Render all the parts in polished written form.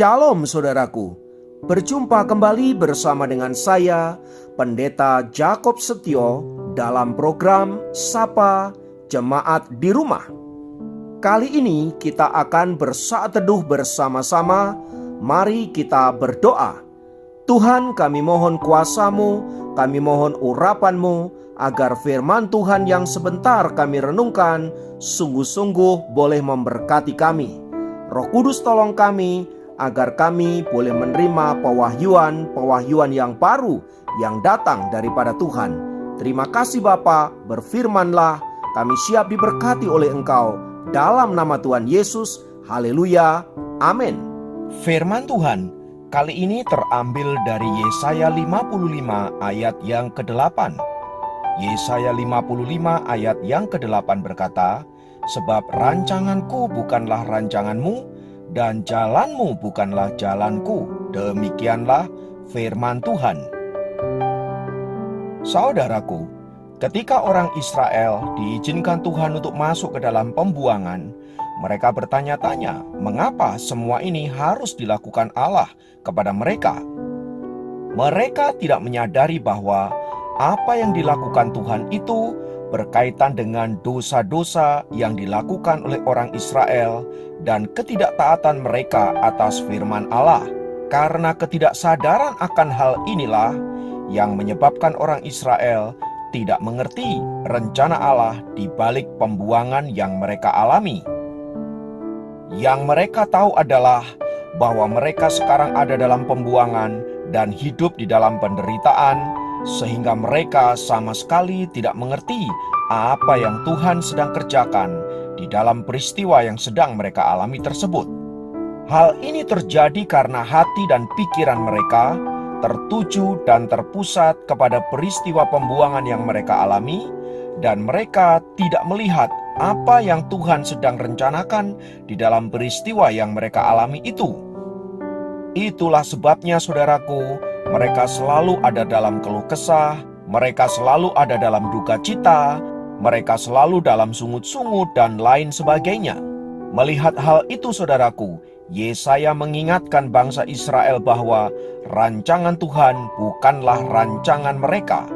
Shalom saudaraku, berjumpa kembali bersama dengan saya, Pendeta Jakob Setio, dalam program Sapa Jemaat di Rumah. Kali ini kita akan bersaat teduh bersama-sama. Mari kita berdoa. Tuhan, kami mohon kuasa-Mu, kami mohon urapan-Mu, agar firman Tuhan yang sebentar kami renungkan sungguh-sungguh boleh memberkati kami. Roh Kudus tolong kami, agar kami boleh menerima pewahyuan yang baru yang datang daripada Tuhan. Terima kasih Bapa, berfirmanlah, kami siap diberkati oleh Engkau. Dalam nama Tuhan Yesus, haleluya, amin. Firman Tuhan kali ini terambil dari Yesaya 55 ayat yang ke-8. Yesaya 55 ayat yang ke-8 berkata, "Sebab rancanganku bukanlah rancanganmu, dan jalanmu bukanlah jalanku." Demikianlah firman Tuhan. Saudaraku, ketika orang Israel diizinkan Tuhan untuk masuk ke dalam pembuangan, mereka bertanya-tanya, mengapa semua ini harus dilakukan Allah kepada mereka? Mereka tidak menyadari bahwa apa yang dilakukan Tuhan itu berkaitan dengan dosa-dosa yang dilakukan oleh orang Israel dan ketidaktaatan mereka atas firman Allah. Karena ketidaksadaran akan hal inilah yang menyebabkan orang Israel tidak mengerti rencana Allah di balik pembuangan yang mereka alami. Yang mereka tahu adalah bahwa mereka sekarang ada dalam pembuangan dan hidup di dalam penderitaan, sehingga mereka sama sekali tidak mengerti apa yang Tuhan sedang kerjakan di dalam peristiwa yang sedang mereka alami tersebut. Hal ini terjadi karena hati dan pikiran mereka tertuju dan terpusat kepada peristiwa pembuangan yang mereka alami, dan mereka tidak melihat apa yang Tuhan sedang rencanakan di dalam peristiwa yang mereka alami itu. Itulah sebabnya saudaraku, mereka selalu ada dalam keluh kesah, mereka selalu ada dalam duka cita, mereka selalu dalam sungut-sungut dan lain sebagainya. Melihat hal itu saudaraku, Yesaya mengingatkan bangsa Israel bahwa rancangan Tuhan bukanlah rancangan mereka.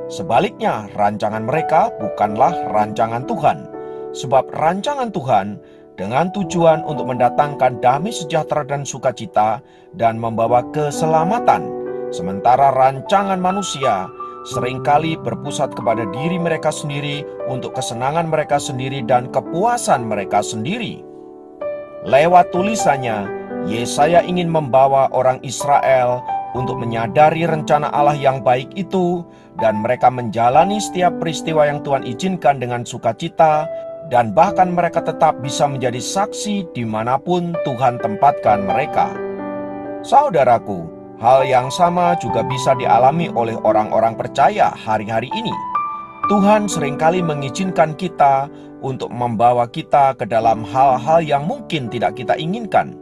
Sebaliknya, rancangan mereka bukanlah rancangan Tuhan. Sebab rancangan Tuhan dengan tujuan untuk mendatangkan damai sejahtera dan sukacita dan membawa keselamatan. Sementara rancangan manusia seringkali berpusat kepada diri mereka sendiri untuk kesenangan mereka sendiri dan kepuasan mereka sendiri. Lewat tulisannya, Yesaya ingin membawa orang Israel untuk menyadari rencana Allah yang baik itu, dan mereka menjalani setiap peristiwa yang Tuhan izinkan dengan sukacita, dan bahkan mereka tetap bisa menjadi saksi dimanapun Tuhan tempatkan mereka. Saudaraku, hal yang sama juga bisa dialami oleh orang-orang percaya hari-hari ini. Tuhan seringkali mengizinkan kita untuk membawa kita ke dalam hal-hal yang mungkin tidak kita inginkan.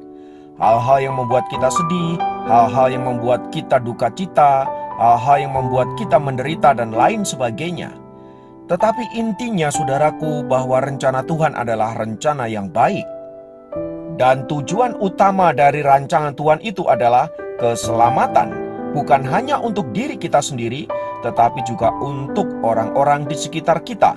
Hal-hal yang membuat kita sedih, hal-hal yang membuat kita duka cita, hal-hal yang membuat kita menderita dan lain sebagainya. Tetapi intinya saudaraku, bahwa rencana Tuhan adalah rencana yang baik. Dan tujuan utama dari rancangan Tuhan itu adalah keselamatan, bukan hanya untuk diri kita sendiri, tetapi juga untuk orang-orang di sekitar kita.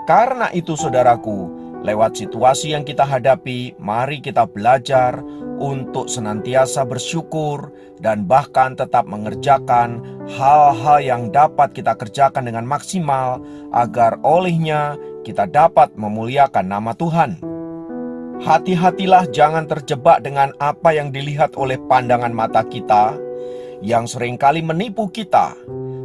Karena itu saudaraku, lewat situasi yang kita hadapi, mari kita belajar untuk senantiasa bersyukur dan bahkan tetap mengerjakan hal-hal yang dapat kita kerjakan dengan maksimal, agar olehnya kita dapat memuliakan nama Tuhan. Hati-hatilah jangan terjebak dengan apa yang dilihat oleh pandangan mata kita, yang seringkali menipu kita,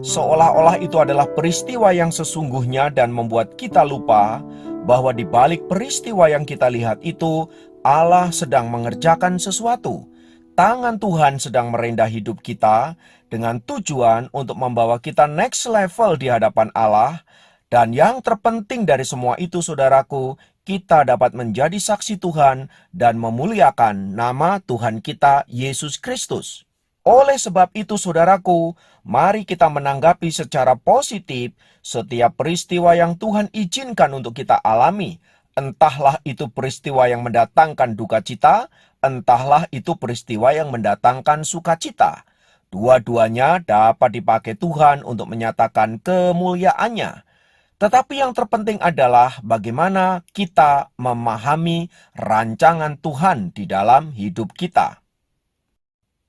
seolah-olah itu adalah peristiwa yang sesungguhnya, dan membuat kita lupa bahwa di balik peristiwa yang kita lihat itu, Allah sedang mengerjakan sesuatu. Tangan Tuhan sedang merendah hidup kita dengan tujuan untuk membawa kita next level di hadapan Allah. Dan yang terpenting dari semua itu saudaraku, kita dapat menjadi saksi Tuhan dan memuliakan nama Tuhan kita Yesus Kristus. Oleh sebab itu saudaraku, mari kita menanggapi secara positif setiap peristiwa yang Tuhan izinkan untuk kita alami, Entahlah itu peristiwa yang mendatangkan duka cita, entahlah itu peristiwa yang mendatangkan sukacita. Dua-duanya dapat dipakai Tuhan untuk menyatakan kemuliaannya. Tetapi yang terpenting adalah bagaimana kita memahami rancangan Tuhan di dalam hidup kita.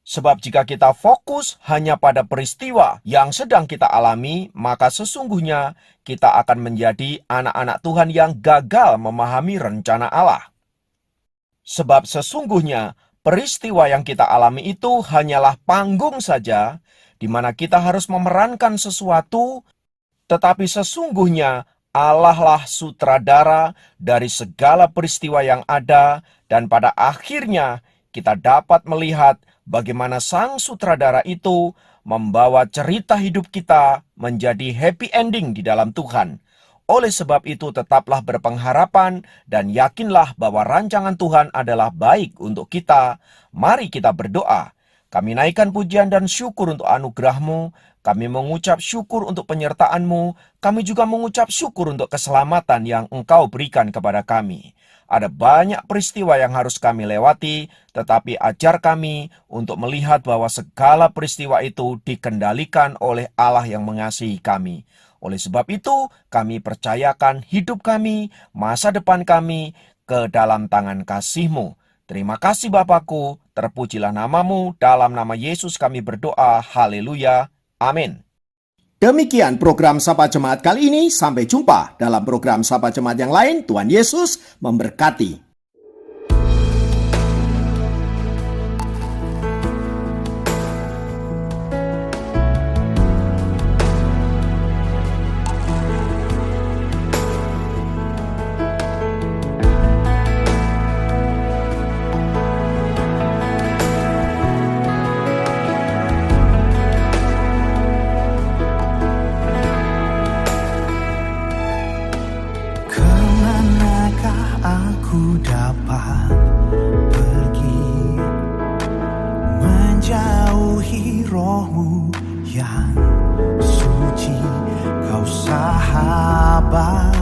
Sebab jika kita fokus hanya pada peristiwa yang sedang kita alami, maka sesungguhnya kita akan menjadi anak-anak Tuhan yang gagal memahami rencana Allah. Sebab sesungguhnya peristiwa yang kita alami itu hanyalah panggung saja, di mana kita harus memerankan sesuatu, tetapi sesungguhnya Allah lah sutradara dari segala peristiwa yang ada, dan pada akhirnya kita dapat melihat bagaimana sang sutradara itu membawa cerita hidup kita menjadi happy ending di dalam Tuhan. Oleh sebab itu tetaplah berpengharapan dan yakinlah bahwa rancangan Tuhan adalah baik untuk kita. Mari kita berdoa. Kami naikkan pujian dan syukur untuk anugerah-Mu. Kami mengucap syukur untuk penyertaan-Mu. Kami juga mengucap syukur untuk keselamatan yang Engkau berikan kepada kami. Ada banyak peristiwa yang harus kami lewati, tetapi ajar kami untuk melihat bahwa segala peristiwa itu dikendalikan oleh Allah yang mengasihi kami. Oleh sebab itu, kami percayakan hidup kami, masa depan kami, ke dalam tangan kasih-Mu. Terima kasih Bapakku, terpujilah nama-Mu, dalam nama Yesus kami berdoa, haleluya, amin. Demikian program Sapa Jemaat kali ini. Sampai jumpa dalam program Sapa Jemaat yang lain. Tuhan Yesus memberkati. Aku dapat pergi menjauhi roh-Mu yang suci, Kau sahabat